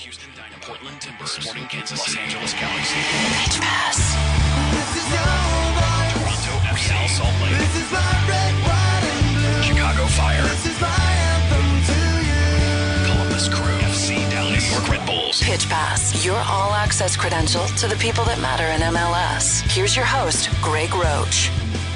Houston Dynamo, Portland Timbers, Sporting Kansas, Los Angeles Galaxy, Pitch Pass, Toronto FC, Salt Lake, Chicago Fire, Columbus Crew, FC Dallas, New York Red Bulls. Pitch Pass, your all-access credential to the people that matter in MLS. Here's your host, Greg Roche.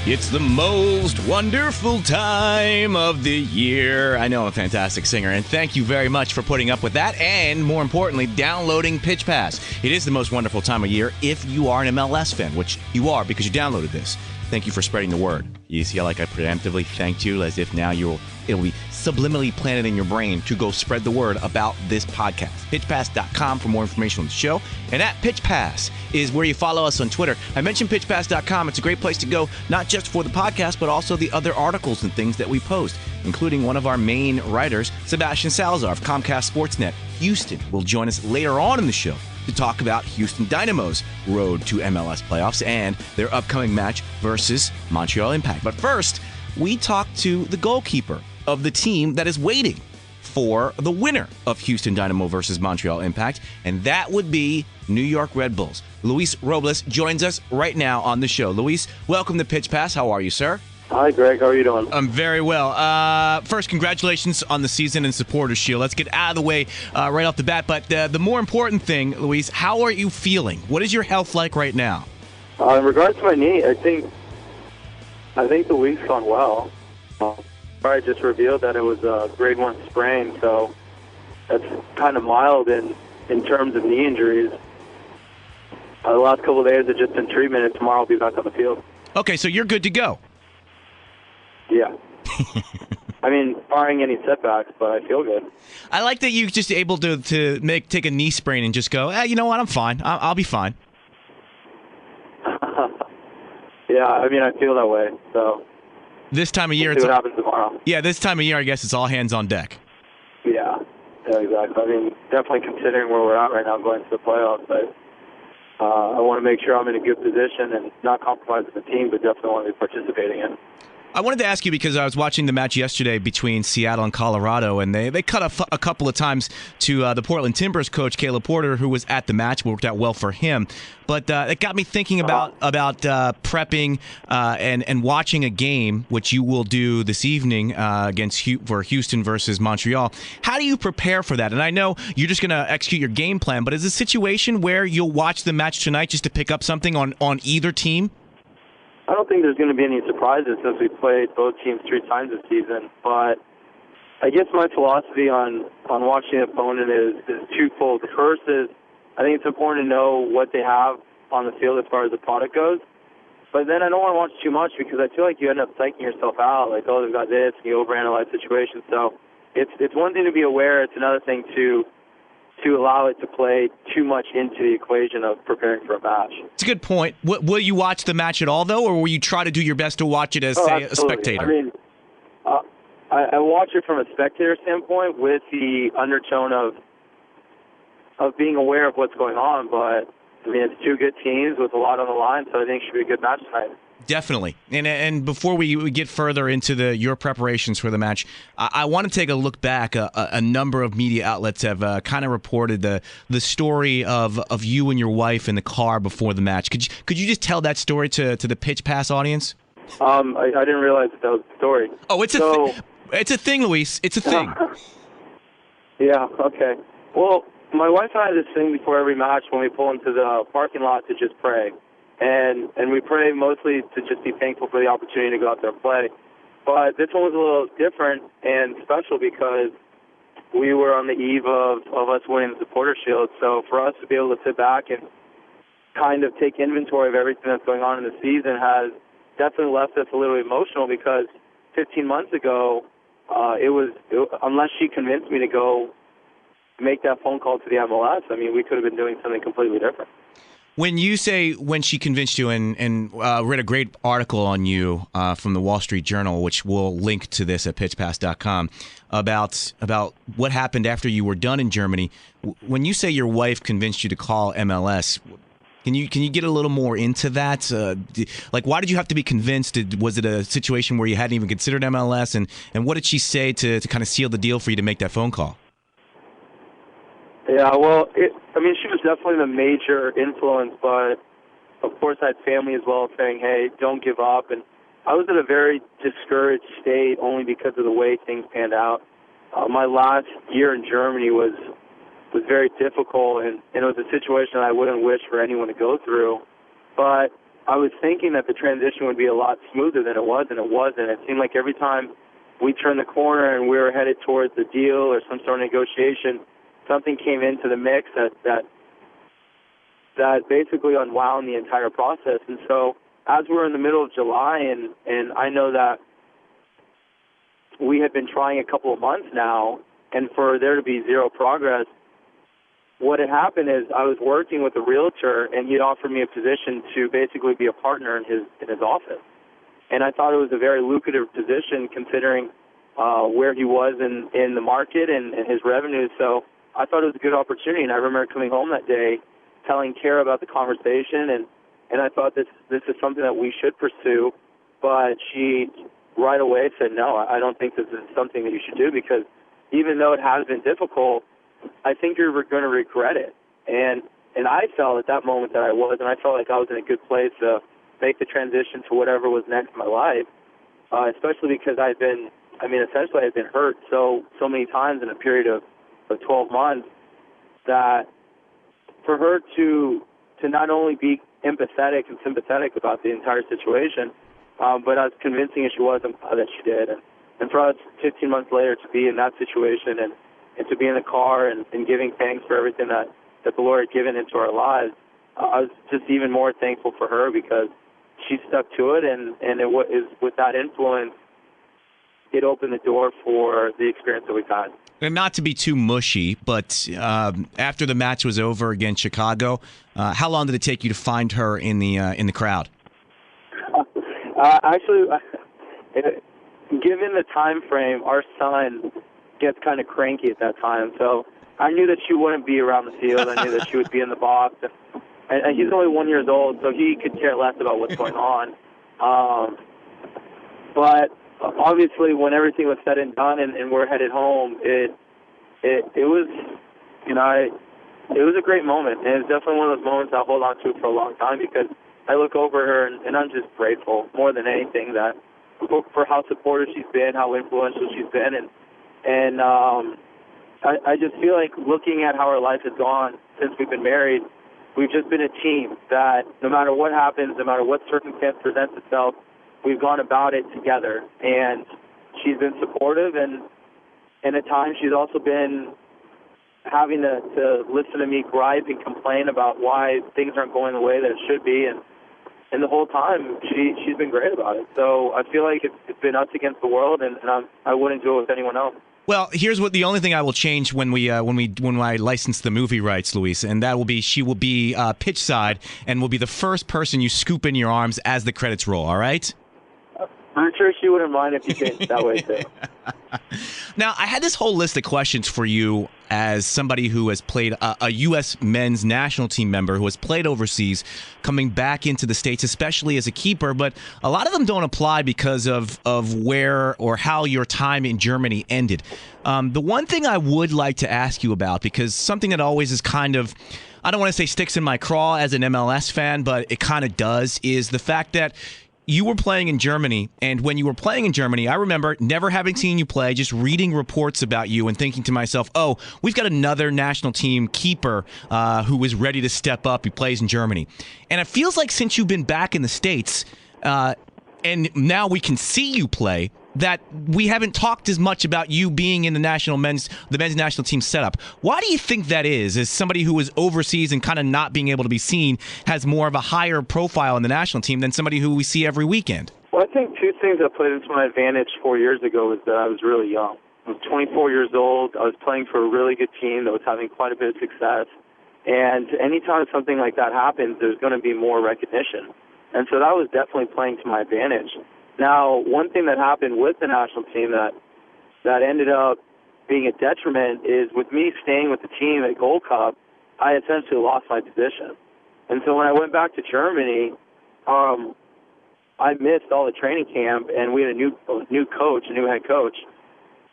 It's the most wonderful time of the year. I know I'm a fantastic singer, and thank you very much for putting up with that, and more importantly, downloading Pitch Pass. It is the most wonderful time of year if you are an MLS fan, which you are because you downloaded this. Thank you for spreading the word. You see how like I preemptively thanked you as if now it'll be subliminally planted in your brain to go spread the word about this podcast. PitchPass.com for more information on the show. And at Pitch Pass is where you follow us on Twitter. I mentioned PitchPass.com. It's a great place to go, not just for the podcast, but also the other articles and things that we post, including one of our main writers, Sebastian Salazar of Comcast Sportsnet Houston, will join us later on in the show to talk about Houston Dynamo's road to MLS playoffs and their upcoming match versus Montreal Impact. But first, we talk to the goalkeeper of the team that is waiting for the winner of Houston Dynamo versus Montreal Impact, and that would be New York Red Bulls. Luis Robles joins us right now on the show. Luis, welcome to Pitch Pass. How are you, sir? Hi, Greg. How are you doing? I'm very well. First, congratulations on the season and Supporters Shield. Let's get out of the way right off the bat. But the more important thing, Luis, how are you feeling? What is your health like right now? In regards to my knee, I think the week's gone well. I just revealed that it was a grade 1 sprain, so that's kind of mild in terms of knee injuries. The last couple of days have just been treatment, and tomorrow I'll be back on the field. Okay, so you're good to go. Yeah. I mean, barring any setbacks, but I feel good. I like that you're just able to take a knee sprain and just go, you know what, I'm fine. I'll be fine. Yeah, I mean, I feel that way, so... This time of year, we'll see what happens tomorrow. Yeah, this time of year, I guess it's all hands on deck. Yeah, exactly. I mean, definitely considering where we're at right now going to the playoffs, I want to make sure I'm in a good position and not compromising the team, but definitely want to be participating in. I wanted to ask you because I was watching the match yesterday between Seattle and Colorado, and they cut a couple of times to the Portland Timbers coach, Caleb Porter, who was at the match. Worked out well for him. But it got me thinking about prepping and watching a game, which you will do this evening for Houston versus Montreal. How do you prepare for that? And I know you're just going to execute your game plan, but is it a situation where you'll watch the match tonight just to pick up something on either team? I don't think there's going to be any surprises since we played both teams 3 times this season. But I guess my philosophy on watching an opponent is twofold. The first is I think it's important to know what they have on the field as far as the product goes. But then I don't want to watch too much because I feel like you end up psyching yourself out. Like, oh, they've got this, and you overanalyze situations. So it's one thing to be aware. It's another thing to allow it to play too much into the equation of preparing for a match. It's a good point. Will you watch the match at all, though, or will you try to do your best to watch it as, say, absolutely. a spectator? I mean, I watch it from a spectator standpoint with the undertone of being aware of what's going on, but, I mean, it's 2 good teams with a lot on the line, so I think it should be a good match tonight. Definitely. And before we get further into your preparations for the match, I want to take a look back. A number of media outlets have kind of reported the story of you and your wife in the car before the match. Could you just tell that story to the Pitch Pass audience? I didn't realize that was the story. Oh, it's a thing, Luis. It's a thing. Yeah, okay. Well, my wife and I have this thing before every match when we pull into the parking lot to just pray. And we pray mostly to just be thankful for the opportunity to go out there and play. But this one was a little different and special because we were on the eve of us winning the Supporters Shield. So for us to be able to sit back and kind of take inventory of everything that's going on in the season has definitely left us a little emotional because 15 months ago, unless she convinced me to go make that phone call to the MLS, I mean, we could have been doing something completely different. When you say when she convinced you, and read a great article on you from the Wall Street Journal, which we'll link to this at pitchpass.com, about what happened after you were done in Germany. When you say your wife convinced you to call MLS, can you get a little more into that? Like, why did you have to be convinced? Was it a situation where you hadn't even considered MLS? And what did she say to kind of seal the deal for you to make that phone call? Yeah, well, she was definitely the major influence, but of course I had family as well saying, hey, don't give up. And I was in a very discouraged state only because of the way things panned out. My last year in Germany was very difficult, and it was a situation that I wouldn't wish for anyone to go through. But I was thinking that the transition would be a lot smoother than it was, and it wasn't. It seemed like every time we turned the corner and we were headed towards the deal or some sort of negotiation, something came into the mix that basically unwound the entire process. And so as we're in the middle of July, and I know that we had been trying a couple of months now, and for there to be zero progress, what had happened is I was working with a realtor, and he'd offered me a position to basically be a partner in his office. And I thought it was a very lucrative position considering where he was in the market and his revenues. So I thought it was a good opportunity, and I remember coming home that day telling Kara about the conversation, and I thought this is something that we should pursue. But she right away said, no, I don't think this is something that you should do, because even though it has been difficult, I think you're going to regret it. And I felt at that moment that I was, and I felt like I was in a good place to make the transition to whatever was next in my life, especially because I had been hurt so many times in a period of 12 months, that for her to not only be empathetic and sympathetic about the entire situation, but as convincing as she was, I'm glad that she did. And for us, 15 months later, to be in that situation and to be in the car and giving thanks for everything that the Lord had given into our lives, I was just even more thankful for her, because she stuck to it, and with that influence, it opened the door for the experience that we've had. And not to be too mushy, but after the match was over against Chicago, how long did it take you to find her in the crowd? Actually, given the time frame, our son gets kind of cranky at that time, so I knew that she wouldn't be around the field. I knew that she would be in the box, and he's only 1 year old, so he could care less about what's going on. But obviously, when everything was said and done, and we're headed home, it was, it was a great moment, and it's definitely one of those moments I'll hold on to for a long time, because I look over her and I'm just grateful more than anything that for how supportive she's been, how influential she's been, and I just feel like, looking at how our life has gone since we've been married, we've just been a team that no matter what happens, no matter what circumstance presents itself, we've gone about it together. And she's been supportive, and at times she's also been having to listen to me gripe and complain about why things aren't going the way that it should be. And the whole time, she's been great about it. So I feel like it's been us against the world, and I wouldn't do it with anyone else. Well, here's the only thing I will change when I license the movie rights, Luis, and that will be she will be pitch side and will be the first person you scoop in your arms as the credits roll. All right? I'm sure she wouldn't mind if you did it that way too. Now, I had this whole list of questions for you as somebody who has played a U.S. men's national team member who has played overseas, coming back into the States, especially as a keeper. But a lot of them don't apply because of where or how your time in Germany ended. The one thing I would like to ask you about, because something that always is kind of, I don't want to say sticks in my craw as an MLS fan, but it kind of does, is the fact that you were playing in Germany, and when you were playing in Germany, I remember never having seen you play, just reading reports about you and thinking to myself, oh, we've got another national team keeper who is ready to step up. He plays in Germany. And it feels like since you've been back in the States, and now we can see you play, that we haven't talked as much about you being in the men's national team setup. Why do you think that is? As somebody who is overseas and kind of not being able to be seen has more of a higher profile in the national team than somebody who we see every weekend? Well, I think two things that played into my advantage 4 years ago was that I was really young. I was 24 years old. I was playing for a really good team that was having quite a bit of success. And anytime something like that happens, there's going to be more recognition. And so that was definitely playing to my advantage. Now, one thing that happened with the national team that ended up being a detriment is, with me staying with the team at Gold Cup, I essentially lost my position. And so when I went back to Germany, I missed all the training camp, and we had a new coach, a new head coach,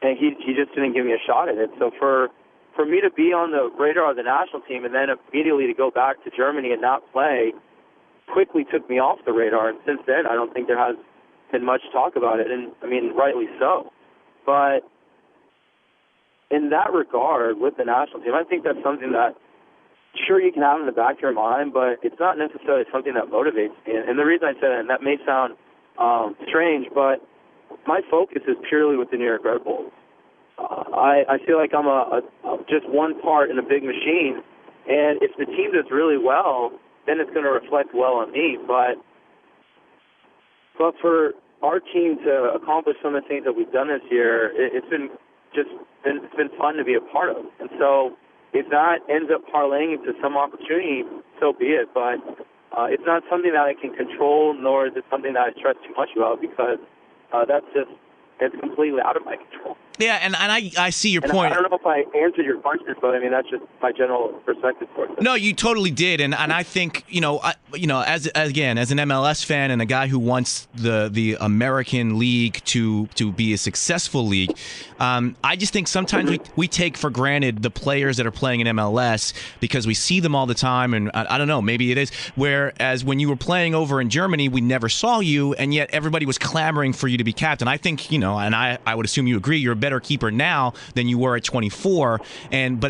and he just didn't give me a shot at it. So for for me to be on the radar of the national team and then immediately to go back to Germany and not play quickly took me off the radar. And since then, I don't think there has been much talk about it. And, I mean, rightly so. But in that regard, with the national team, I think that's something that, sure, you can have in the back of your mind, but it's not necessarily something that motivates me. And the reason I say that, and that may sound strange, but my focus is purely with the New York Red Bulls. I feel like I'm just one part in a big machine, and if the team does really well, then it's going to reflect well on me. But for our team to accomplish some of the things that we've done this year, it's been fun to be a part of. And so if that ends up parlaying into some opportunity, so be it. But it's not something that I can control, nor is it something that I stress too much about, because it's completely out of my control. Yeah, and I see your point. I don't know if I answered your question, but I mean that's just my general perspective for it. No, you totally did, and I think as an MLS fan and a guy who wants the American League to be a successful league, I just think sometimes we take for granted the players that are playing in MLS because we see them all the time, and I don't know, maybe it is. Whereas when you were playing over in Germany, we never saw you, and yet everybody was clamoring for you to be captain. I think and I would assume you agree, you're a better keeper now than you were at 24. And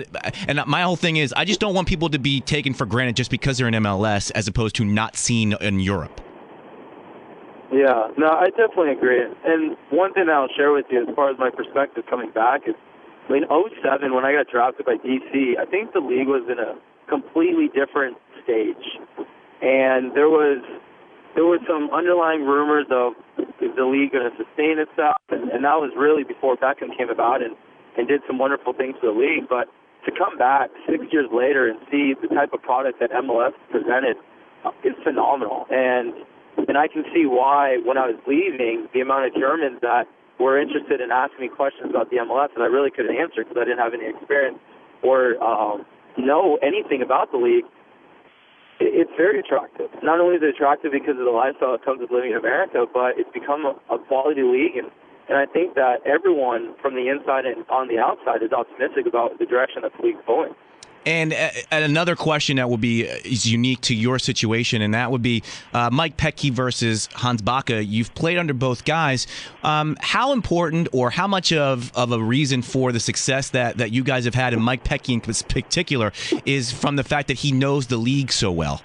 my whole thing is, I just don't want people to be taken for granted just because they're in MLS as opposed to not seen in Europe. Yeah, no, I definitely agree. And one thing that I'll share with you as far as my perspective coming back is, in 2007, when I got drafted by DC, I think the league was in a completely different stage. And there was some underlying rumors of, is the league going to sustain itself? And that was really before Beckham came about and did some wonderful things for the league. But to come back 6 years later and see the type of product that MLS presented is phenomenal. And I can see why, when I was leaving, the amount of Germans that were interested in asking me questions about the MLS that I really couldn't answer because I didn't have any experience or know anything about the league. It's very attractive. Not only is it attractive because of the lifestyle that comes with living in America, but it's become a quality league. And I think that everyone from the inside and on the outside is optimistic about the direction that the league's going. And another question that is unique to your situation, and that would be Mike Petke versus Hans Backe. You've played under both guys. How important or how much of a reason for the success that you guys have had, and Mike Petke in particular, is from the fact that he knows the league so well?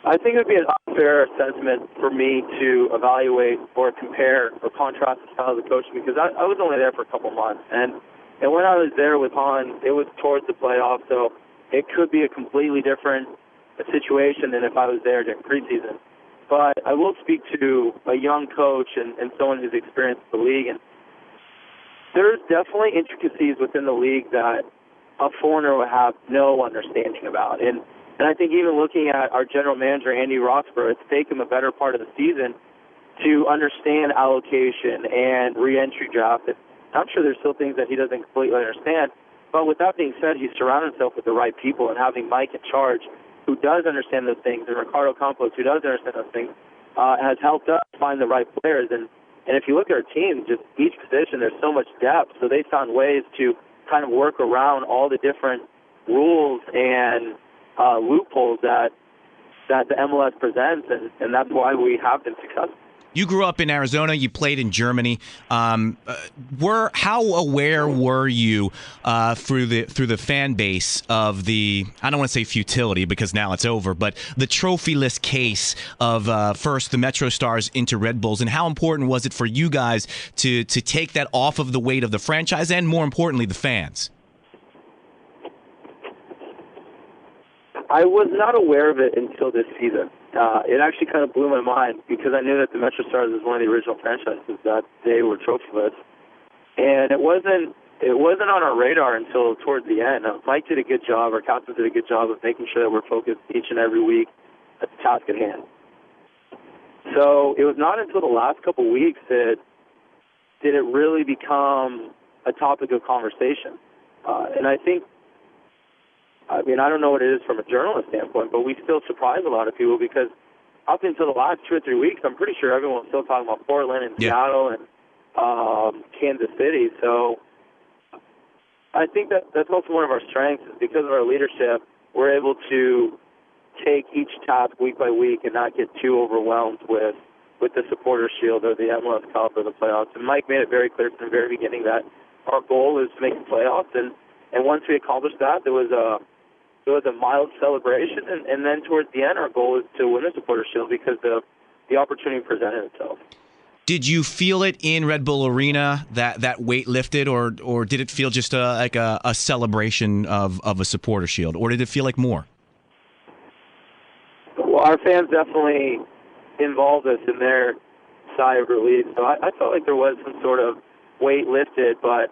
I think it would be an unfair assessment for me to evaluate or compare or contrast the styles of coaching because I was only there for a couple months. And when I was there with Han, it was towards the playoffs, so it could be a completely different situation than if I was there during preseason. But I will speak to a young coach and someone who's experienced the league. And there's definitely intricacies within the league that a foreigner would have no understanding about. And I think even looking at our general manager, Andy Roxburgh, it's taken him a better part of the season to understand allocation and re-entry draft. I'm sure there's still things that he doesn't completely understand. But with that being said, he's surrounded himself with the right people, and having Mike in charge, who does understand those things, and Ricardo Campos, who does understand those things, has helped us find the right players. And if you look at our team, just each position, there's so much depth. So they found ways to kind of work around all the different rules and loopholes that the MLS presents, and that's why we have been successful. You grew up in Arizona. You played in Germany. How aware were you through the fan base of the, I don't want to say futility because now it's over, but the trophyless case of first the Metro Stars into Red Bulls, and how important was it for you guys to take that off of the weight of the franchise and, more importantly, the fans? I was not aware of it until this season. It actually kind of blew my mind because I knew that the Metro Stars was one of the original franchises that they were trophyless, and it wasn't on our radar until towards the end. Mike did a good job, our captain did a good job of making sure that we're focused each and every week at the task at hand. So it was not until the last couple weeks that did it really become a topic of conversation, and I think. I mean, I don't know what it is from a journalist standpoint, but we still surprise a lot of people because up until the last 2 or 3 weeks, I'm pretty sure everyone was still talking about Portland and Seattle and Kansas City. So I think that's also one of our strengths. Is because of our leadership, we're able to take each task week by week and not get too overwhelmed with the Supporters Shield or the MLS Cup or the playoffs. And Mike made it very clear from the very beginning that our goal is to make the playoffs. And once we accomplished that, there was a mild celebration. And then towards the end, our goal is to win the Supporters Shield because the opportunity presented itself. Did you feel it in Red Bull Arena that weight lifted, or did it feel just like a celebration of a Supporter Shield, or did it feel like more? Well, our fans definitely involved us in their sigh of relief. So I felt like there was some sort of weight lifted, but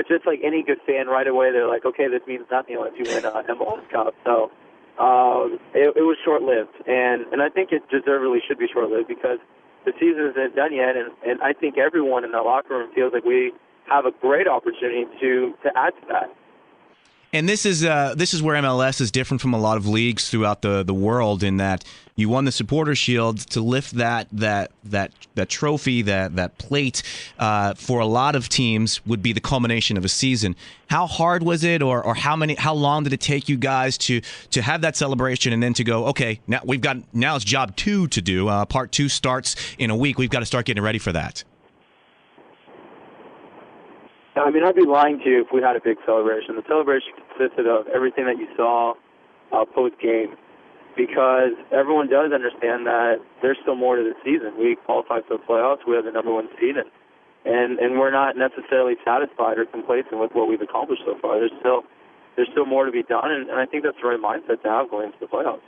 just like any good fan, right away they're like, okay, this means nothing unless you win an MLS Cup. So it was short-lived, and I think it deservedly should be short-lived because the season isn't done yet, and I think everyone in the locker room feels like we have a great opportunity to add to that. And this is where MLS is different from a lot of leagues throughout the world in that you won the Supporters Shield to lift that trophy, that plate for a lot of teams would be the culmination of a season. How hard was it, or how long did it take you guys to have that celebration and then to go, okay, now it's job 2 to do. Part 2 starts in a week. We've got to start getting ready for that. I mean, I'd be lying to you if we had a big celebration. The celebration consisted of everything that you saw post-game because everyone does understand that there's still more to the season. We qualified for the playoffs. We have the number 1 seed, and we're not necessarily satisfied or complacent with what we've accomplished so far. There's still more to be done, and I think that's the right mindset to have going into the playoffs.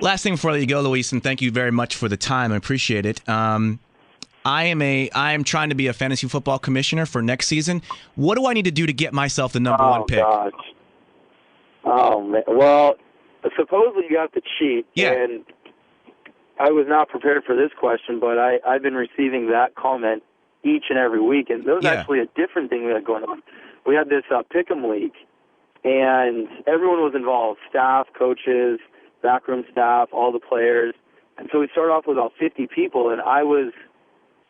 Last thing before I let you go, Luis, and thank you very much for the time. I appreciate it. I am trying to be a fantasy football commissioner for next season. What do I need to do to get myself the number 1 pick? Oh, gosh. Oh, man. Well, supposedly you have to cheat. Yeah. And I was not prepared for this question, but I've been receiving that comment each and every week. And there was actually a different thing we had going on. We had this Pick'em League, and everyone was involved, staff, coaches, backroom staff, all the players. And so we started off with about 50 people, and I was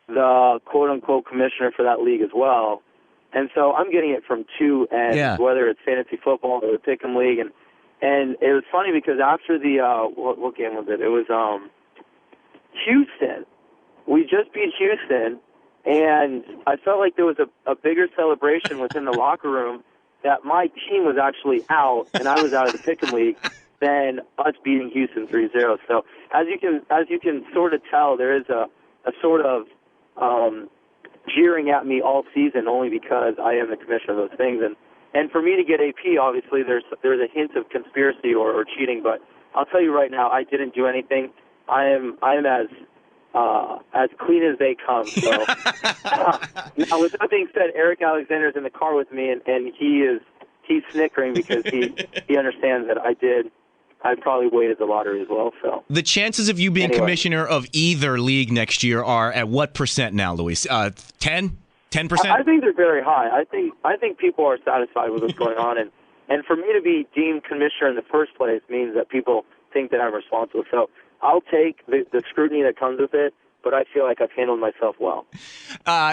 the quote-unquote commissioner for that league as well. And so I'm getting it from 2 ends, whether it's fantasy football or the Pick'em League. And it was funny because after the, what game was it? It was Houston. We just beat Houston, and I felt like there was a bigger celebration within the locker room that my team was actually out, and I was out of the Pick'em League, than us beating Houston 3-0. So as you can sort of tell, there is a sort of jeering at me all season only because I am the commissioner of those things. And for me to get AP, obviously, there's a hint of conspiracy or cheating. But I'll tell you right now, I didn't do anything. I'm as clean as they come. So now, with that being said, Eric Alexander's in the car with me, and he's snickering because he understands that I probably weighted the lottery as well. So the chances of you being commissioner of either league next year are at what percent now, Luis? 10%? I think they're very high. I think people are satisfied with what's going on, and for me to be deemed commissioner in the first place means that people think that I'm responsible. So I'll take the scrutiny that comes with it, but I feel like I've handled myself well.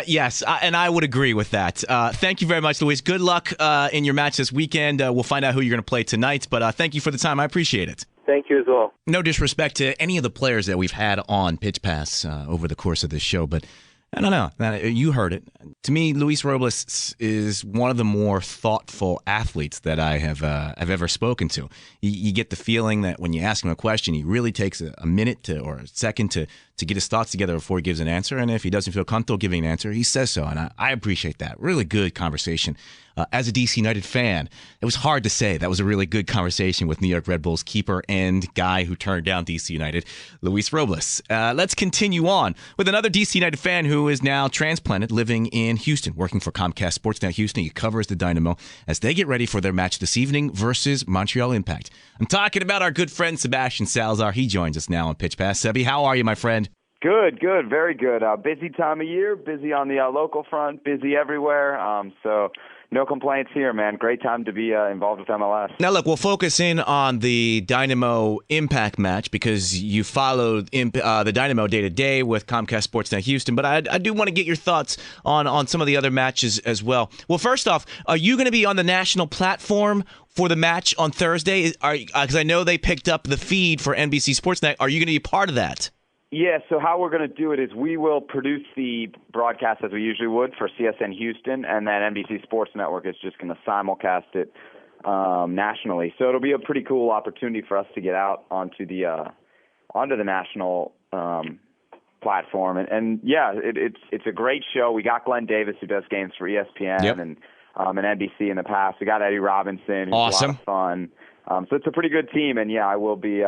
Yes, and I would agree with that. Thank you very much, Luis. Good luck in your match this weekend. We'll find out who you're going to play tonight, but thank you for the time. I appreciate it. Thank you as well. No disrespect to any of the players that we've had on Pitch Pass over the course of this show, but I don't know. You heard it. To me, Luis Robles is one of the more thoughtful athletes that I have ever spoken to. You get the feeling that when you ask him a question, he really takes a minute or a second to get his thoughts together before he gives an answer. And if he doesn't feel comfortable giving an answer, he says so. And I appreciate that. Really good conversation. As a DC United fan, it was hard to say that was a really good conversation with New York Red Bulls keeper and guy who turned down DC United, Luis Robles. Let's continue on with another DC United fan who is now transplanted, living in Houston, working for Comcast Sportsnet Houston. He covers the Dynamo as they get ready for their match this evening versus Montreal Impact. I'm talking about our good friend Sebastian Salazar. He joins us now on Pitch Pass. Sebi, how are you, my friend? Good, very good. Busy time of year, busy on the local front, busy everywhere. So, No complaints here, man. Great time to be involved with MLS. Now, look, we'll focus in on the Dynamo Impact match because you followed the Dynamo day-to-day with Comcast Sportsnet Houston, but I do want to get your thoughts on some of the other matches as well. Well, first off, are you going to be on the national platform for the match on Thursday? Because I know they picked up the feed for NBC Sportsnet. Are you going to be part of that? Yeah, so how we're going to do it is we will produce the broadcast as we usually would for CSN Houston, and then NBC Sports Network is just going to simulcast it nationally. So it'll be a pretty cool opportunity for us to get out onto the national platform. And yeah, it's a great show. We got Glenn Davis, who does games for ESPN and NBC in the past. We got Eddie Robinson, who's awesome. A lot of fun. So it's a pretty good team, and yeah, I will be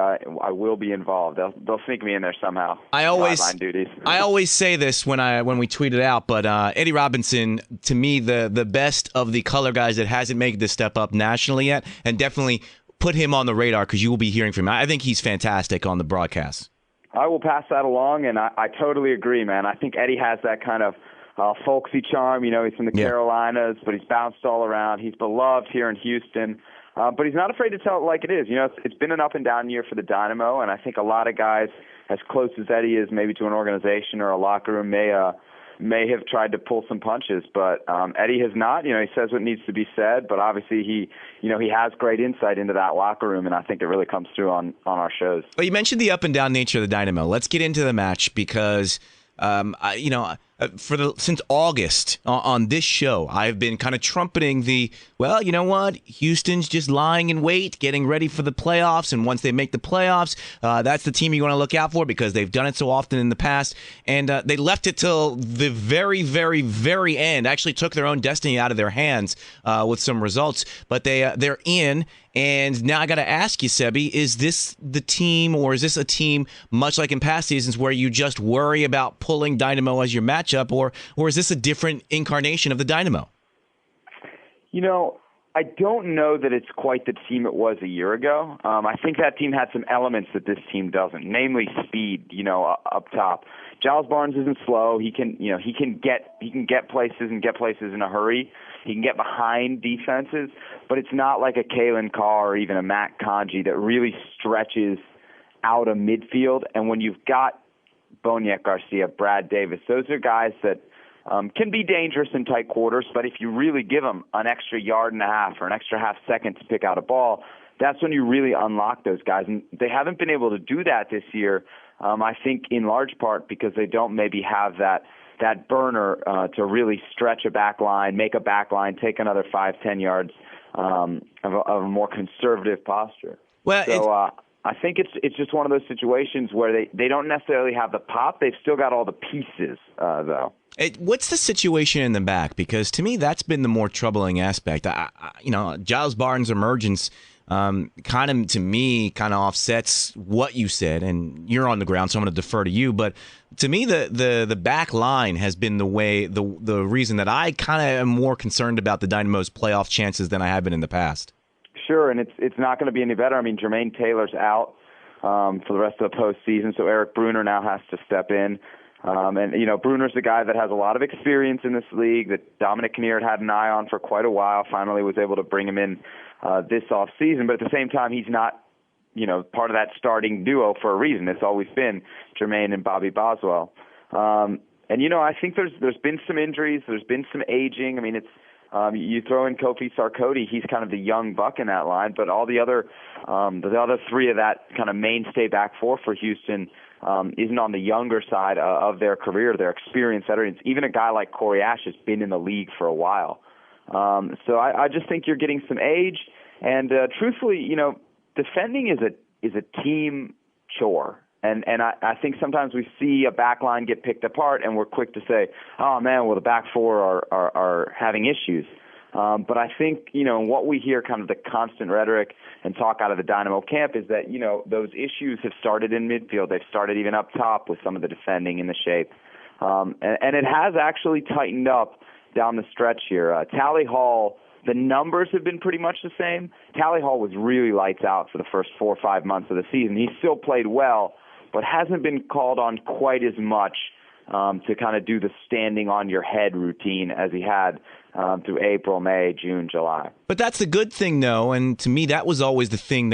involved. They'll sneak me in there somehow. I always say this when we tweet it out, but Eddie Robinson, to me, the best of the color guys that hasn't made this step up nationally yet, and definitely put him on the radar because you will be hearing from him. I think he's fantastic on the broadcast. I will pass that along, and I totally agree, man. I think Eddie has that kind of folksy charm. You know, he's from the Carolinas, but he's bounced all around. He's beloved here in Houston. But he's not afraid to tell it like it is. You know, it's been an up and down year for the Dynamo, and I think a lot of guys, as close as Eddie is maybe to an organization or a locker room, may have tried to pull some punches. But Eddie has not. You know, he says what needs to be said, but obviously he has great insight into that locker room, and I think it really comes through on our shows. Well, you mentioned the up and down nature of the Dynamo. Let's get into the match because since August on this show, I've been kind of trumpeting well, you know what? Houston's just lying in wait, getting ready for the playoffs. And once they make the playoffs, that's the team you want to look out for because they've done it so often in the past. And they left it till the very, very, very end, actually took their own destiny out of their hands with some results. But they're in. And now I got to ask you, Sebi, is this the team, or is this a team much like in past seasons where you just worry about pulling Dynamo as your matchup, or is this a different incarnation of the Dynamo? You know, I don't know that it's quite the team it was a year ago. I think that team had some elements that this team doesn't, namely speed. You know, up top, Giles Barnes isn't slow. He can get places in a hurry. He can get behind defenses, but it's not like a Kalen Carr or even a Matt Kanji that really stretches out a midfield. And when you've got Boniek Garcia, Brad Davis, those are guys that can be dangerous in tight quarters, but if you really give them an extra yard and a half or an extra half second to pick out a ball, that's when you really unlock those guys. And they haven't been able to do that this year, I think in large part because they don't maybe have that burner to really stretch a back line, make a back line, take another 5-10 yards of a more conservative posture. Well, so I think it's just one of those situations where they don't necessarily have the pop. They've still got all the pieces, though. What's the situation in the back? Because to me, that's been the more troubling aspect. Giles Barnes' emergence kind of offsets what you said, and you're on the ground, so I'm going to defer to you. But to me, the back line has been the reason that I kind of am more concerned about the Dynamo's playoff chances than I have been in the past. Sure, and it's not going to be any better. I mean, Jermaine Taylor's out for the rest of the postseason, so Eric Bruner now has to step in. And, you know, Bruner's the guy that has a lot of experience in this league that Dominic Kinnear had an eye on for quite a while, finally was able to bring him in this offseason. But at the same time, he's not, you know, part of that starting duo for a reason. It's always been Jermaine and Bobby Boswell. And, you know, I think there's been some injuries. There's been some aging. I mean, it's you throw in Kofi Sarkodie, he's kind of the young buck in that line. But all the other three of that kind of mainstay back four for Houston isn't on the younger side of their career, their experienced veterans. Even a guy like Corey Ash has been in the league for a while. So I just think you're getting some age. And truthfully, you know, defending is a team chore. And I think sometimes we see a back line get picked apart and we're quick to say, oh, man, well, the back four are having issues. But I think, you know, what we hear kind of the constant rhetoric and talk out of the Dynamo camp is that, you know, those issues have started in midfield. They've started even up top with some of the defending in the shape. And it has actually tightened up down the stretch here. Tally Hall, the numbers have been pretty much the same. Tally Hall was really lights out for the first 4 or 5 months of the season. He still played well, but hasn't been called on quite as much to kind of do the standing on your head routine as he had through April, May, June, July. But that's the good thing, though, and to me, that was always the thing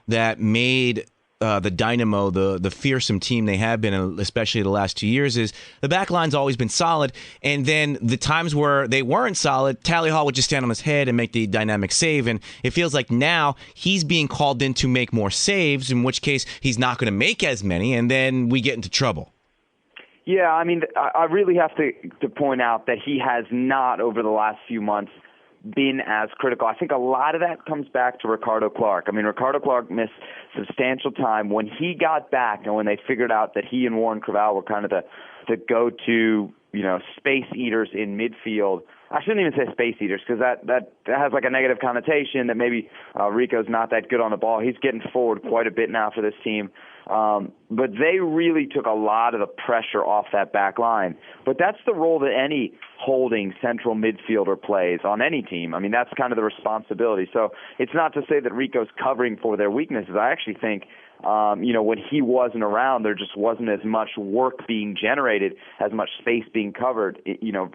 that made the Dynamo the fearsome team they have been, especially the last 2 years, is the back line's always been solid, and then the times where they weren't solid, Tally Hall would just stand on his head and make the dynamic save, and it feels like now he's being called in to make more saves, in which case he's not going to make as many, and then we get into trouble. Yeah, I mean, I really have to point out that he has not, over the last few months, been as critical. I think a lot of that comes back to Ricardo Clark. I mean, Ricardo Clark missed substantial time. When he got back and when they figured out that he and Warren Creavalle were kind of the go-to, space eaters in midfield. I shouldn't even say space eaters because that has like a negative connotation that maybe Rico's not that good on the ball. He's getting forward quite a bit now for this team. But they really took a lot of the pressure off that back line. But that's the role that any holding central midfielder plays on any team. I mean, that's kind of the responsibility. So it's not to say that Rico's covering for their weaknesses. I actually think, when he wasn't around, there just wasn't as much work being generated, as much space being covered,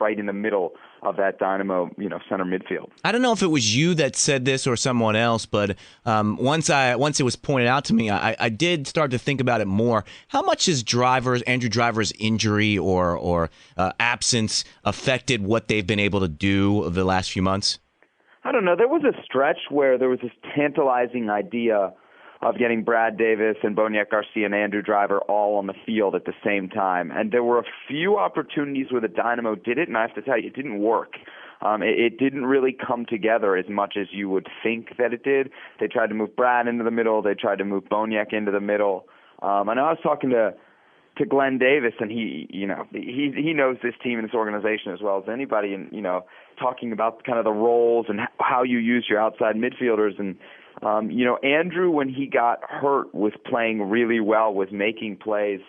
right in the middle of that Dynamo, center midfield. I don't know if it was you that said this or someone else, but once it was pointed out to me, I did start to think about it more. How much has Andrew Driver's injury or absence affected what they've been able to do over the last few months? I don't know. There was a stretch where there was this tantalizing idea of getting Brad Davis and Boniek Garcia and Andrew Driver all on the field at the same time. And there were a few opportunities where the Dynamo did it, and I have to tell you, it didn't work. It didn't really come together as much as you would think that it did. They tried to move Brad into the middle. They tried to move Boniek into the middle. And I was talking to Glenn Davis, and he knows this team and this organization as well as anybody, and talking about kind of the roles and how you use your outside midfielders. And Andrew, when he got hurt, was playing really well, was making plays,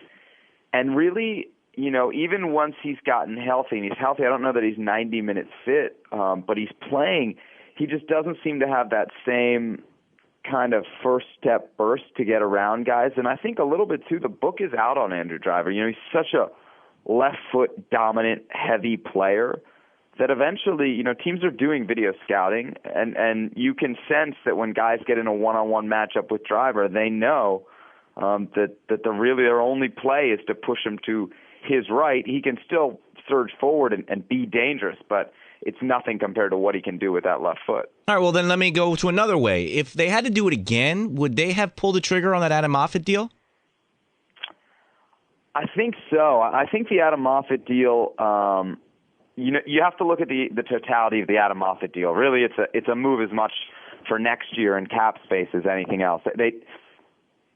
and really, even once he's gotten healthy, and he's healthy, I don't know that he's 90 minutes fit, but he's playing. He just doesn't seem to have that same kind of first step burst to get around guys. And I think a little bit too, the book is out on Andrew Driver. He's such a left foot dominant, heavy player that eventually, teams are doing video scouting, and you can sense that when guys get in a one-on-one matchup with Driver, they know that their only play is to push him to his right. He can still surge forward and be dangerous, but it's nothing compared to what he can do with that left foot. All right, well, then let me go to another way. If they had to do it again, would they have pulled the trigger on that Adam Moffat deal? I think so. I think the Adam Moffat deal, you have to look at the totality of the Adam Moffat deal. Really, it's a move as much for next year in cap space as anything else.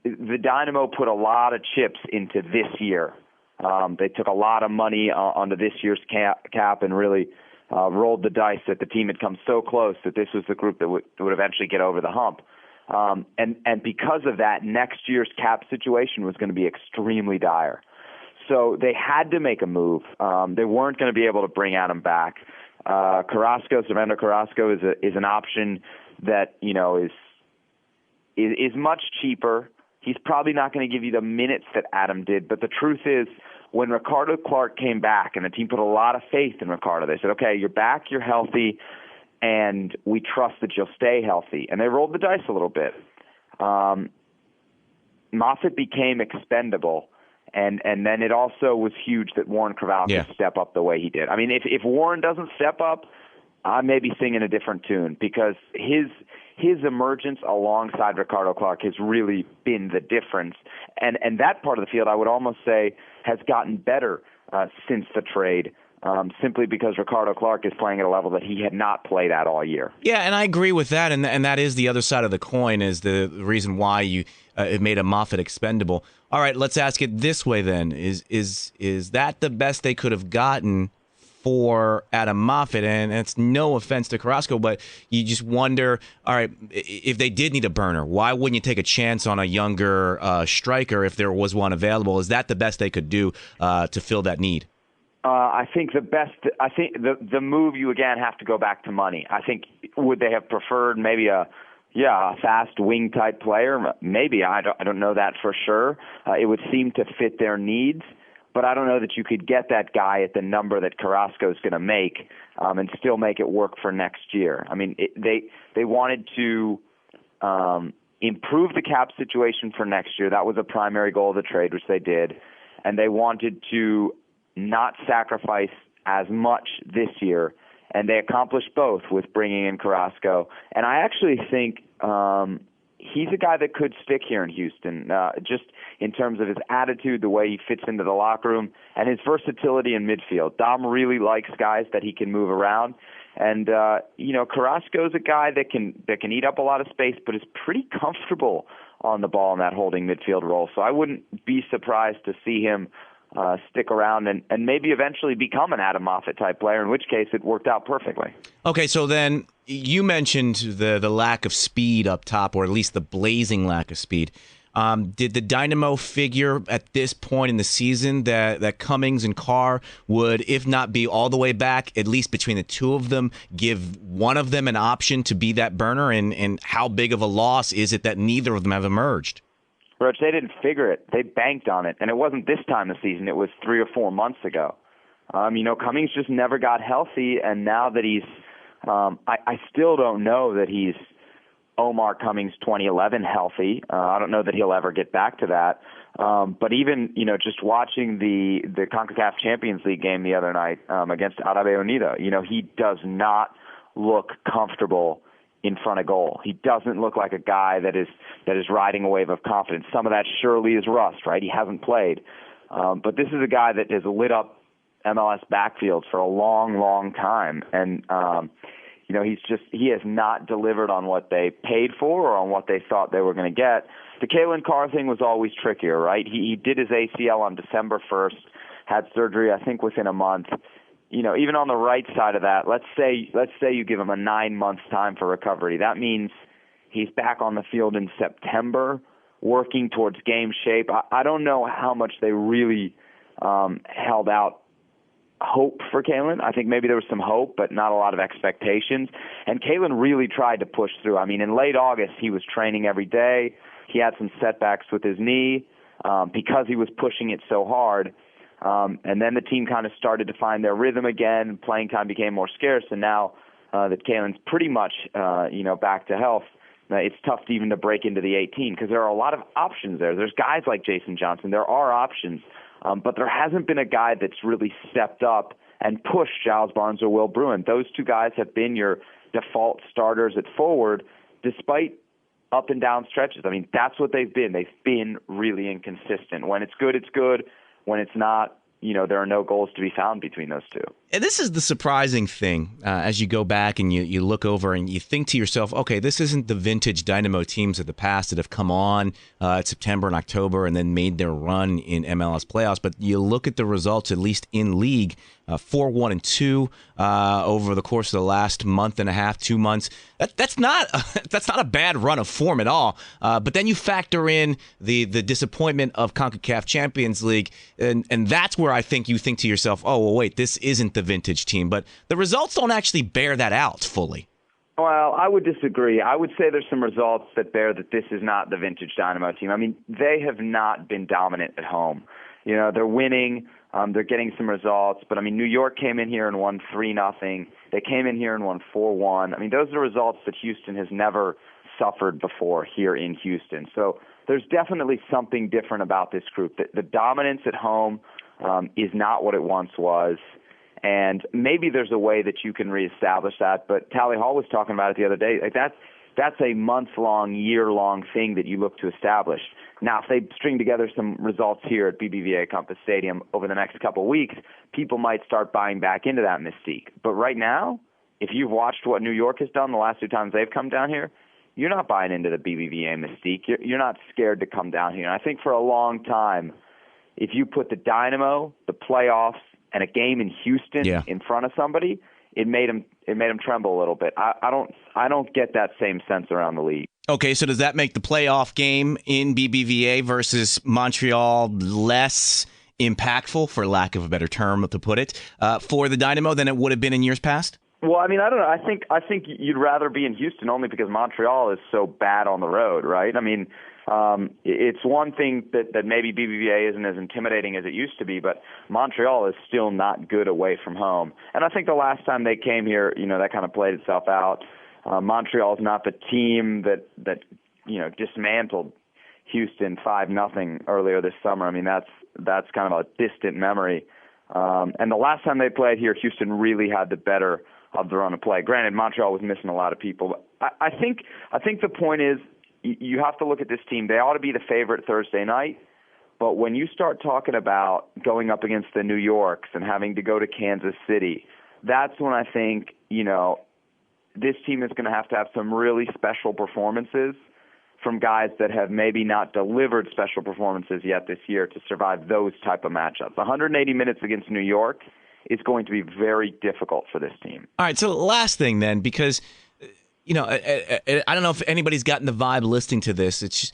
The Dynamo put a lot of chips into this year. They took a lot of money onto this year's cap and really rolled the dice that the team had come so close that this was the group that would eventually get over the hump. And because of that, next year's cap situation was going to be extremely dire. So they had to make a move. They weren't going to be able to bring Adam back. Savando Carrasco is an option that is much cheaper. He's probably not going to give you the minutes that Adam did. But the truth is, when Ricardo Clark came back, and the team put a lot of faith in Ricardo, they said, okay, you're back, you're healthy, and we trust that you'll stay healthy. And they rolled the dice a little bit. Moffat became expendable. And then it also was huge that Warren Creavalle could step up the way he did. I mean, if Warren doesn't step up, I may be singing a different tune, because his emergence alongside Ricardo Clark has really been the difference. And that part of the field, I would almost say, has gotten better since the trade, simply because Ricardo Clark is playing at a level that he had not played at all year. Yeah, and I agree with that, and that is the other side of the coin, is the reason why it made a Moffat expendable. All right, let's ask it this way then. Is that the best they could have gotten for Adam Moffat? And it's no offense to Carrasco, but you just wonder, all right, if they did need a burner, why wouldn't you take a chance on a younger striker if there was one available? Is that the best they could do to fill that need? I think the move, you again have to go back to money. I think, would they have preferred maybe a fast wing type player? Maybe. I don't know that for sure. It would seem to fit their needs. but I don't know that you could get that guy at the number that Carrasco's going to make and still make it work for next year. I mean, they wanted to improve the cap situation for next year. That was a primary goal of the trade, which they did. And they wanted to not sacrifice as much this year. And they accomplished both with bringing in Carrasco. And I actually think he's a guy that could stick here in Houston, just in terms of his attitude, the way he fits into the locker room, and his versatility in midfield. Dom really likes guys that he can move around. And, Carrasco's a guy that can eat up a lot of space, but is pretty comfortable on the ball in that holding midfield role. So I wouldn't be surprised to see him stick around and maybe eventually become an Adam Moffat-type player, in which case it worked out perfectly. Okay, so then you mentioned the lack of speed up top, or at least the blazing lack of speed. Did the Dynamo figure at this point in the season that Cummings and Carr would, if not be all the way back, at least between the two of them, give one of them an option to be that burner? And how big of a loss is it that neither of them have emerged? Roche, they didn't figure it. They banked on it. And it wasn't this time of the season. It was 3 or 4 months ago. Cummings just never got healthy. And now that he's I still don't know that he's Omar Cummings 2011 healthy. I don't know that he'll ever get back to that. But even, just watching the CONCACAF Champions League game the other night against Árabe Unido, he does not look comfortable in front of goal. He doesn't look like a guy that is riding a wave of confidence. Some of that surely is rust, right? He hasn't played. But this is a guy that has lit up MLS backfields for a long, long time. And, he has not delivered on what they paid for or on what they thought they were going to get. The Kalen Carr thing was always trickier, right? He did his ACL on December 1st, had surgery, I think, within a month. Even on the right side of that, let's say you give him a 9 months time for recovery. That means he's back on the field in September, working towards game shape. I don't know how much they really held out hope for Kalen. I think maybe there was some hope, but not a lot of expectations. And Kalen really tried to push through. I mean, in late August, he was training every day. He had some setbacks with his knee because he was pushing it so hard. And then the team kind of started to find their rhythm again. Playing time became more scarce, and now that Kalen's pretty much, back to health, it's tough even to break into the 18 because there are a lot of options there. There's guys like Jason Johnson. There are options, but there hasn't been a guy that's really stepped up and pushed Giles Barnes or Will Bruin. Those two guys have been your default starters at forward, despite up and down stretches. I mean, that's what they've been. They've been really inconsistent. When it's good, it's good. When it's not, there are no goals to be found between those two. And this is the surprising thing as you go back and you look over and you think to yourself, okay, this isn't the vintage Dynamo teams of the past that have come on at September and October and then made their run in MLS playoffs. But you look at the results, at least in league, 4-1-2 over the course of the last month and a half, 2 months. That's not a bad run of form at all. But then you factor in the disappointment of CONCACAF Champions League, and that's where I think you think to yourself, oh, well, wait, this isn't the vintage team. But the results don't actually bear that out fully. Well, I would disagree. I would say there's some results that bear that this is not the vintage Dynamo team. I mean, they have not been dominant at home. They're winning. They're getting some results. But, I mean, New York came in here and won 3-0. They came in here and won 4-1. I mean, those are results that Houston has never suffered before here in Houston. So there's definitely something different about this group. The dominance at home is not what it once was. And maybe there's a way that you can reestablish that. But Tally Hall was talking about it the other day. Like that's a month-long, year-long thing that you look to establish. Now, if they string together some results here at BBVA Compass Stadium over the next couple of weeks, people might start buying back into that mystique. But right now, if you've watched what New York has done the last 2 times they've come down here, you're not buying into the BBVA mystique. You're not scared to come down here. And I think for a long time, if you put the Dynamo, the playoffs, and a game in Houston in front of somebody, it made them tremble a little bit. I don't get that same sense around the league. Okay, so does that make the playoff game in BBVA versus Montreal less impactful, for lack of a better term to put it, for the Dynamo than it would have been in years past? Well, I mean, I don't know. I think you'd rather be in Houston only because Montreal is so bad on the road, right? I mean, it's one thing that maybe BBVA isn't as intimidating as it used to be, but Montreal is still not good away from home. And I think the last time they came here, that kind of played itself out. Montreal is not the team that dismantled Houston 5-0 earlier this summer. I mean, that's kind of a distant memory. And the last time they played here, Houston really had the better of the run of play. Granted, Montreal was missing a lot of people. But I think the point is you have to look at this team. They ought to be the favorite Thursday night. But when you start talking about going up against the New Yorks and having to go to Kansas City, that's when I think, this team is going to have some really special performances from guys that have maybe not delivered special performances yet this year to survive those type of matchups. 180 minutes against New York is going to be very difficult for this team. All right, so last thing then, because I don't know if anybody's gotten the vibe listening to this. It's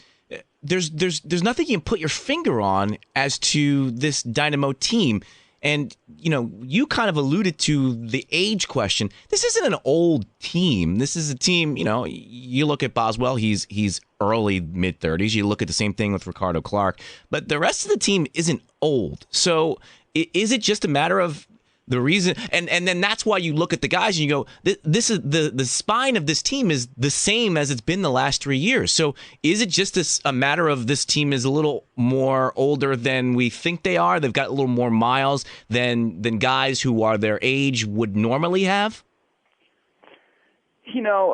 just, there's nothing you can put your finger on as to this Dynamo team. And, you kind of alluded to the age question. This isn't an old team. This is a team, you look at Boswell, he's early mid-30s. You look at the same thing with Ricardo Clark. But the rest of the team isn't old. So is it just a matter of the reason? And then that's why you look at the guys and you go, this is the spine of this team is the same as it's been the last 3 years. So is it just a matter of this team is a little more older than we think they are? They've got a little more miles than guys who are their age would normally have?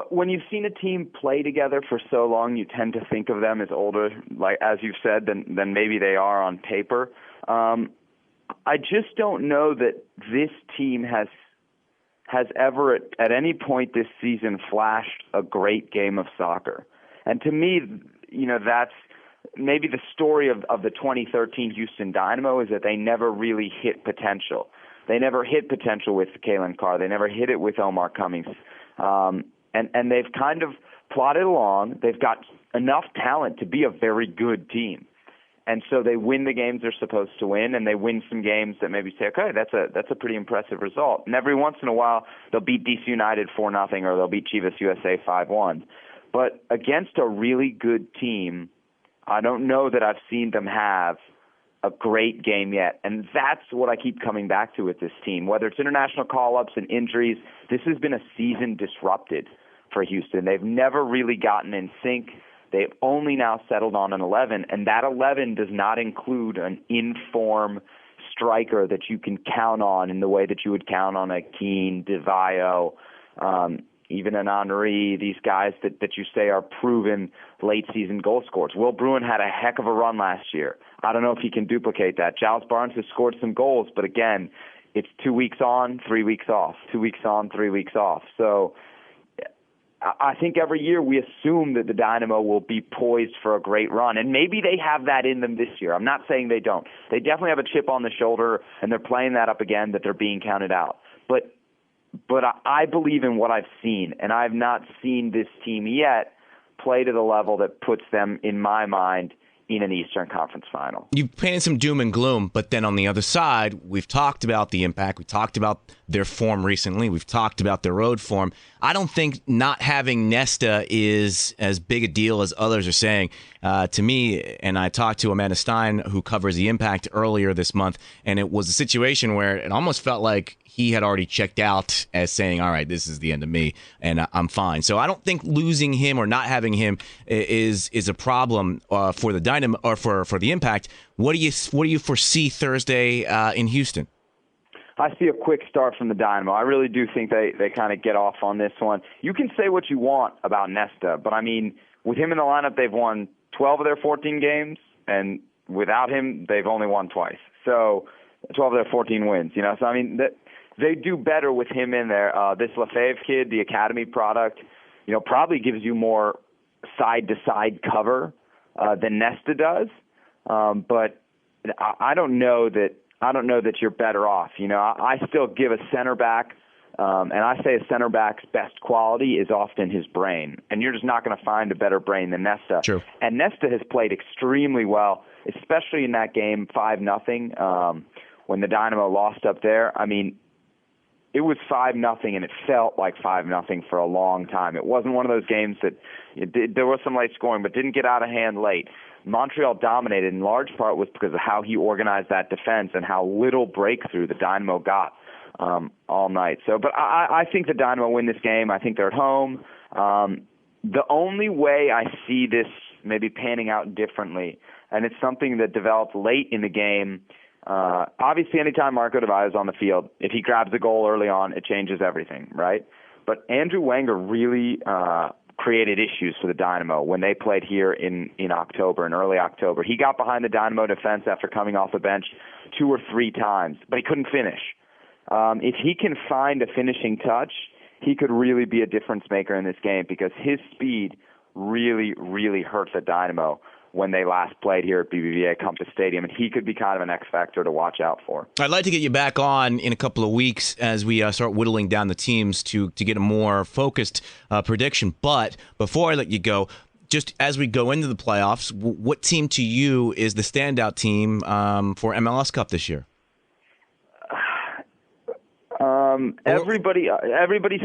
When you've seen a team play together for so long, you tend to think of them as older, like as you've said, than maybe they are on paper. I just don't know that this team has ever at any point this season flashed a great game of soccer. And to me, that's maybe the story of the 2013 Houston Dynamo is that they never really hit potential. They never hit potential with Kalen Carr. They never hit it with Omar Cummings. And they've kind of plodded along. They've got enough talent to be a very good team. And so they win the games they're supposed to win, and they win some games that maybe say, okay, that's a pretty impressive result. And every once in a while, they'll beat DC United 4-0 or they'll beat Chivas USA 5-1. But against a really good team, I don't know that I've seen them have a great game yet. And that's what I keep coming back to with this team. Whether it's international call-ups and injuries, this has been a season disrupted for Houston. They've never really gotten in sync. They've only now settled on an 11, and that 11 does not include an in-form striker that you can count on in the way that you would count on a Keane, DeVayo, even an Henry, these guys that you say are proven late-season goal scorers. Will Bruin had a heck of a run last year. I don't know if he can duplicate that. Giles Barnes has scored some goals, but again, it's 2 weeks on, 3 weeks off, 2 weeks on, 3 weeks off. So I think every year we assume that the Dynamo will be poised for a great run, and maybe they have that in them this year. I'm not saying they don't. They definitely have a chip on the shoulder, and they're playing that up again, that they're being counted out. But I believe in what I've seen, and I've not seen this team yet play to the level that puts them, in my mind, in an Eastern Conference final. You've painted some doom and gloom, but then on the other side, we've talked about the impact. We talked about their form recently. We've talked about their road form. I don't think not having Nesta is as big a deal as others are saying. To me, and I talked to Amanda Stein, who covers the impact earlier this month, and it was a situation where it almost felt like he had already checked out as saying, all right, this is the end of me, and I'm fine. So I don't think losing him or not having him is a problem for the Dynamo or for the Impact. What do you foresee Thursday in Houston? I see a quick start from the Dynamo. I really do think they kind of get off on this one. You can say what you want about Nesta, but I mean, with him in the lineup, they've won 12 of their 14 games, and without him, they've only won twice. So 12 of their 14 wins, So, I mean, they do better with him in there. This Lefebvre kid, the academy product, probably gives you more side-to-side cover than Nesta does. But I don't know that you're better off. I still give a center back, and I say a center back's best quality is often his brain, and you're just not going to find a better brain than Nesta. True. And Nesta has played extremely well, especially in that game 5-0 when the Dynamo lost up there. I mean, it was 5-0, and it felt like 5-0 for a long time. It wasn't one of those games that there was some late scoring, but didn't get out of hand late. Montreal dominated in large part was because of how he organized that defense and how little breakthrough the Dynamo got all night. So, but I think the Dynamo win this game. I think they're at home. The only way I see this maybe panning out differently, and it's something that developed late in the game. Obviously, anytime Marco Di Vaio is on the field, if he grabs a goal early on, it changes everything, right? But Andrew Wenger really created issues for the Dynamo when they played here in October, in early October. He got behind the Dynamo defense after coming off the bench 2 or 3 times, but he couldn't finish. If he can find a finishing touch, he could really be a difference maker in this game because his speed really, really hurt the Dynamo when they last played here at BBVA Compass Stadium, and he could be kind of an X factor to watch out for. I'd like to get you back on in a couple of weeks as we start whittling down the teams to get a more focused prediction. But before I let you go, just as we go into the playoffs, what team to you is the standout team for MLS Cup this year? Everybody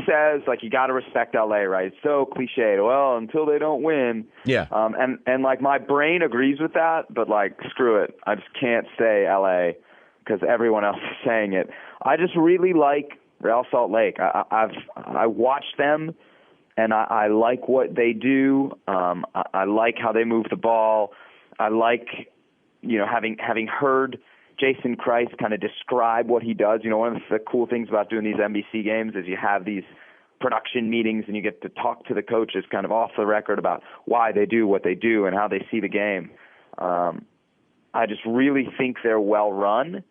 says, like, you got to respect LA, right? It's so cliched. Well, until they don't win. Yeah. And like, my brain agrees with that, but, like, screw it. I just can't say LA because everyone else is saying it. I just really like Real Salt Lake. I watched them, and I like what they do. I like how they move the ball. I like, having heard Jason Christ kind of describe what he does. One of the cool things about doing these NBC games is you have these production meetings and you get to talk to the coaches kind of off the record about why they do what they do and how they see the game. I just really think they're well run,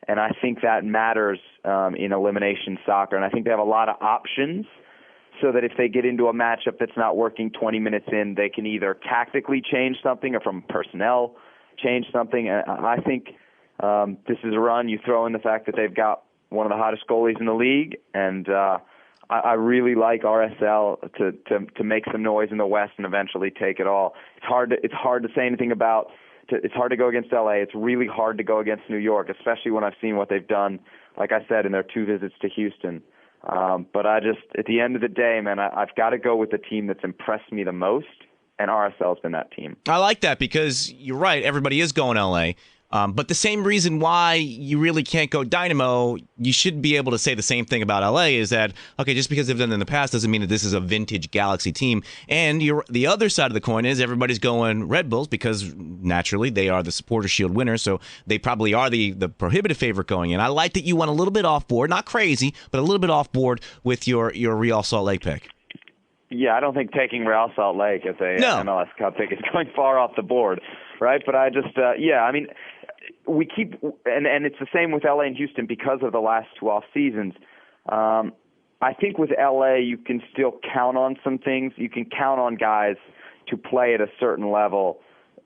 and I think that matters in elimination soccer. And I think they have a lot of options so that if they get into a matchup that's not working 20 minutes in, they can either tactically change something or from personnel change something. I think this is a run. You throw in the fact that they've got one of the hottest goalies in the league, and I really like RSL to make some noise in the West and eventually take it all. It's hard to say anything about. It's hard to go against LA. It's really hard to go against New York, especially when I've seen what they've done, like I said, in their 2 visits to Houston. But at the end of the day, man, I've got to go with the team that's impressed me the most, and RSL's been that team. I like that because you're right. Everybody is going LA. But the same reason why you really can't go Dynamo, you should be able to say the same thing about LA is that, okay, just because they've done it in the past doesn't mean that this is a vintage Galaxy team. And the other side of the coin is everybody's going Red Bulls because naturally they are the Supporter Shield winners, so they probably are the prohibitive favorite going in. I like that you went a little bit off board, not crazy, but a little bit off board with your Real Salt Lake pick. Yeah, I don't think taking Real Salt Lake as a MLS Cup pick is going far off the board, right? But I just, we keep, and it's the same with LA and Houston because of the last 2 off seasons. I think with LA, you can still count on some things. You can count on guys to play at a certain level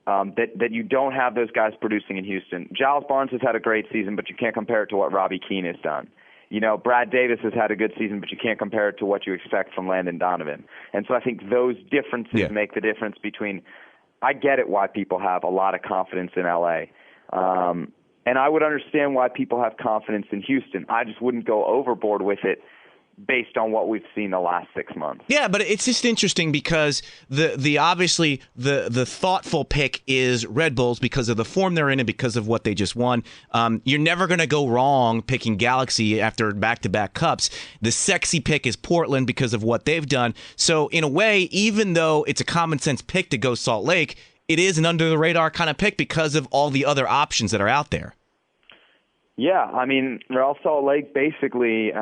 that you don't have those guys producing in Houston. Giles Barnes has had a great season, but you can't compare it to what Robbie Keane has done. Brad Davis has had a good season, but you can't compare it to what you expect from Landon Donovan. And so I think those differences make the difference between – I get it why people have a lot of confidence in L.A., and I would understand why people have confidence in Houston. I just wouldn't go overboard with it based on what we've seen the last 6 months. Yeah, but it's just interesting because the obviously the thoughtful pick is Red Bulls because of the form they're in and because of what they just won. You're never going to go wrong picking Galaxy after back-to-back cups. The sexy pick is Portland because of what they've done. So in a way, even though it's a common sense pick to go Salt Lake, it is an under-the-radar kind of pick because of all the other options that are out there. Yeah, I mean, Real Salt Lake basically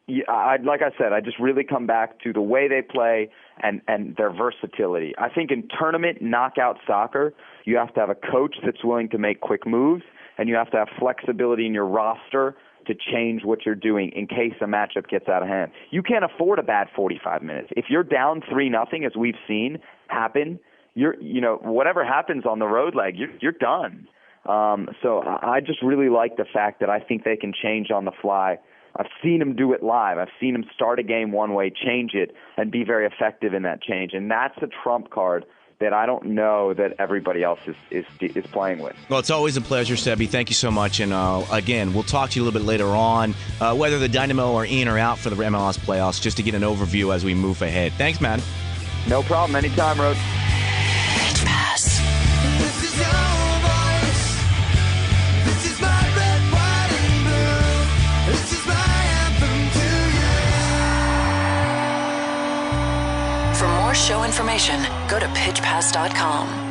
like I said, I just really come back to the way they play and their versatility. I think in tournament knockout soccer, you have to have a coach that's willing to make quick moves, and you have to have flexibility in your roster to change what you're doing in case a matchup gets out of hand. You can't afford a bad 45 minutes. If you're down 3-0, as we've seen happen, whatever happens on the road leg, you're done. So I just really like the fact that I think they can change on the fly. I've seen them do it live. I've seen them start a game one way, change it, and be very effective in that change. And that's a trump card that I don't know that everybody else is playing with. Well, it's always a pleasure, Sebi. Thank you so much. And again, we'll talk to you a little bit later on, whether the Dynamo are in or out for the MLS playoffs, just to get an overview as we move ahead. Thanks, man. No problem. Anytime, Roach. Pitch Pass. This is your voice. This is my red, white, and blue. This is my anthem to you. For more show information, go to pitchpass.com.